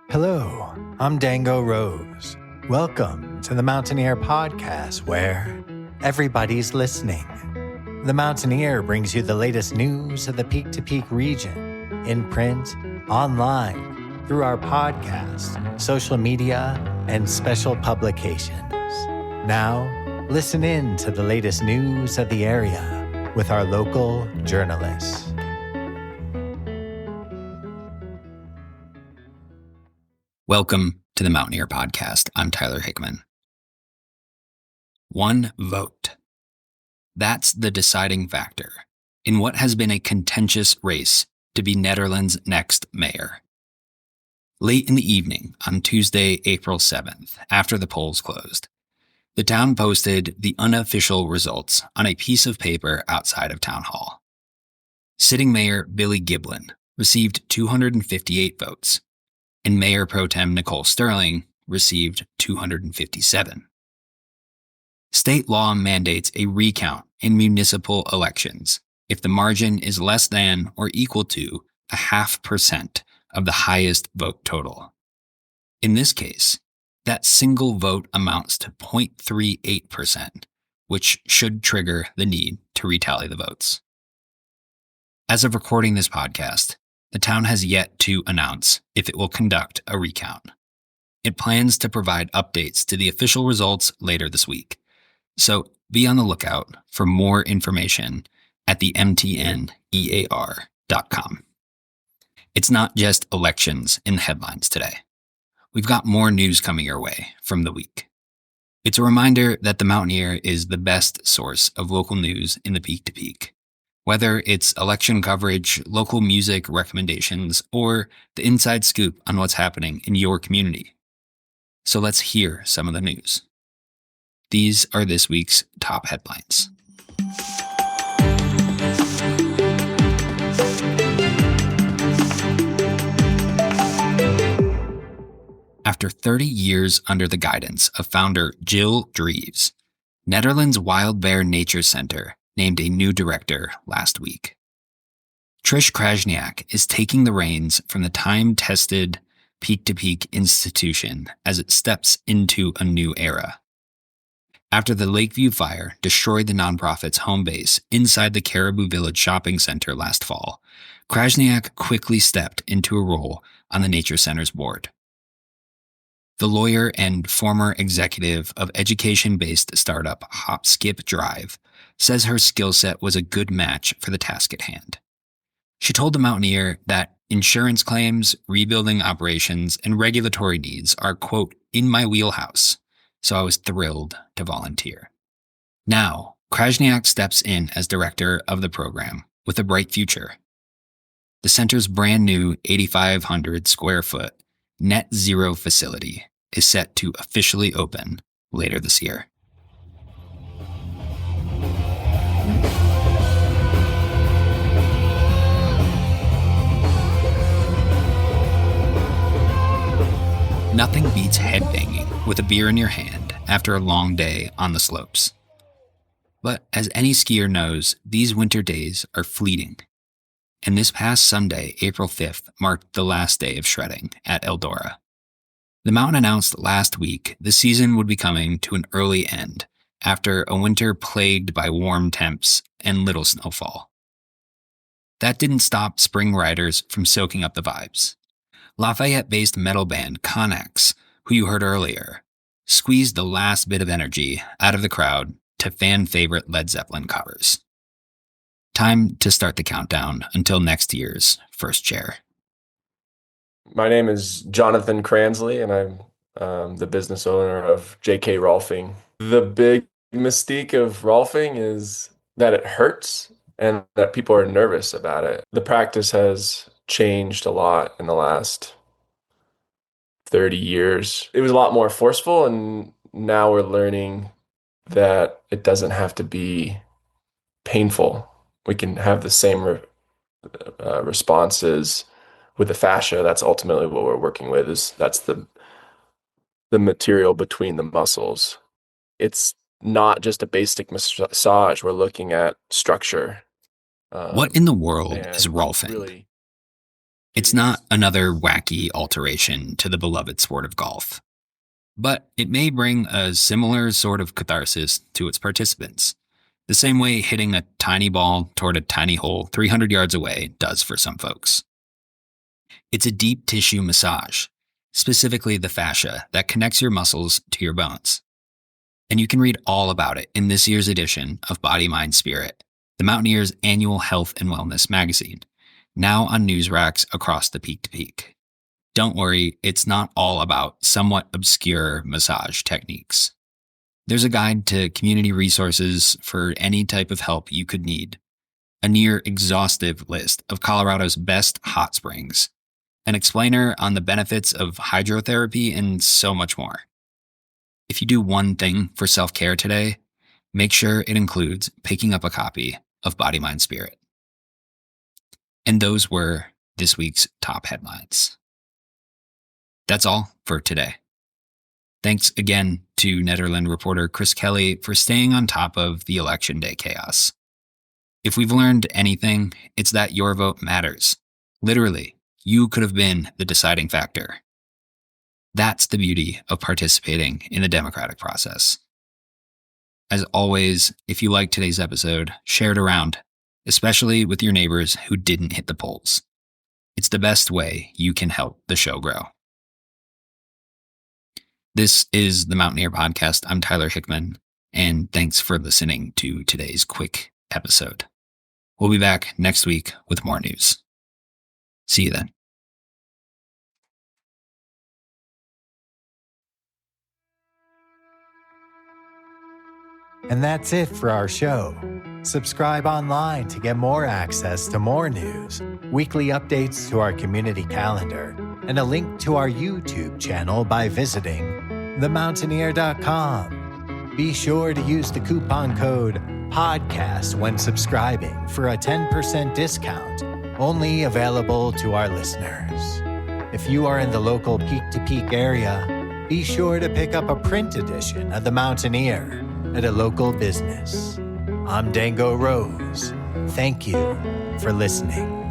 Hello, I'm Dango Rose. Welcome to the Mountaineer Podcast, where everybody's listening. The Mountaineer brings you the latest news of the Peak to Peak region, in print, online, through our podcast, social media, and special publications. Now, listen in to the latest news of the area with our local journalists. Welcome to the Mountaineer Podcast. I'm Tyler Hickman. One vote. That's the deciding factor in what has been a contentious race to be Netherlands' next mayor. Late in the evening on Tuesday, April 7th, after the polls closed, the town posted the unofficial results on a piece of paper outside of Town Hall. Sitting Mayor Billy Giblin received 258 votes, and Mayor Pro Tem Nichole Sterling received 257. State law mandates a recount in municipal elections if the margin is less than or equal to 0.5% of the highest vote total. In this case, that single vote amounts to 0.38%, which should trigger the need to retally the votes. As of recording this podcast, the town has yet to announce if it will conduct a recount. It plans to provide updates to the official results later this week, so be on the lookout for more information at the mtnear.com. It's not just elections in the headlines today. We've got more news coming your way from the week. It's a reminder that the Mountaineer is the best source of local news in the Peak to Peak. Whether it's election coverage, local music recommendations, or the inside scoop on what's happening in your community. So let's hear some of the news. These are this week's top headlines. After 30 years under the guidance of founder Jill Dreves, Netherlands Wild Bear Nature Center named a new director last week. Trish Krajniak is taking the reins from the time-tested Peak-to-Peak institution as it steps into a new era. After the Lakeview fire destroyed the nonprofit's home base inside the Caribou Village shopping center last fall, Krajniak quickly stepped into a role on the Nature Center's board. The lawyer and former executive of education-based startup Hop Skip Drive says her skill set was a good match for the task at hand. She told the Mountaineer that insurance claims, rebuilding operations, and regulatory needs are, quote, in my wheelhouse, so I was thrilled to volunteer. Now, Krajniak steps in as director of the program with a bright future. The center's brand new 8,500 square foot net zero facility is set to officially open later this year. Nothing beats headbanging with a beer in your hand after a long day on the slopes. But as any skier knows, these winter days are fleeting. And this past Sunday, April 5th, marked the last day of shredding at Eldora. The mountain announced last week the season would be coming to an early end after a winter plagued by warm temps and little snowfall. That didn't stop spring riders from soaking up the vibes. Lafayette-based metal band Connex, who you heard earlier, squeezed the last bit of energy out of the crowd to fan-favorite Led Zeppelin covers. Time to start the countdown until next year's first chair. My name is Jonathan Cransley, and I'm the business owner of JK Rolfing. The big mystique of Rolfing is that it hurts and that people are nervous about it. The practice has changed a lot in the last 30 years. It was a lot more forceful, and now we're learning that it doesn't have to be painful. We can have the same responses with the fascia. That's ultimately what we're working with. That's the material between the muscles. It's not just a basic massage. We're looking at structure. What in the world is Rolfing? Really It's not another wacky alteration to the beloved sport of golf, but it may bring a similar sort of catharsis to its participants, the same way hitting a tiny ball toward a tiny hole 300 yards away does for some folks. It's a deep tissue massage, specifically the fascia that connects your muscles to your bones. And you can read all about it in this year's edition of Body, Mind, Spirit, the Mountaineer's annual health and wellness magazine, now on news racks across the peak to peak. Don't worry, it's not all about somewhat obscure massage techniques. There's a guide to community resources for any type of help you could need, a near exhaustive list of Colorado's best hot springs, an explainer on the benefits of hydrotherapy, and so much more. If you do one thing for self-care today, make sure it includes picking up a copy of Body, Mind, Spirit. And those were this week's top headlines. That's all for today. Thanks again to Nederland reporter Chris Kelly for staying on top of the election day chaos. If we've learned anything, it's that your vote matters. Literally, you could have been the deciding factor. That's the beauty of participating in the democratic process. As always, if you liked today's episode, share it around, especially with your neighbors who didn't hit the polls. It's the best way you can help the show grow. This is the Mountaineer Podcast. I'm Tyler Hickman, and thanks for listening to today's quick episode. We'll be back next week with more news. See you then. And that's it for our show. Subscribe online to get more access to more news, weekly updates to our community calendar, and a link to our YouTube channel by visiting themountaineer.com. Be sure to use the coupon code PODCAST when subscribing for a 10% discount, only available to our listeners. If you are in the local peak-to-peak area, be sure to pick up a print edition of The Mountaineer at a local business. I'm Dango Rose. Thank you for listening.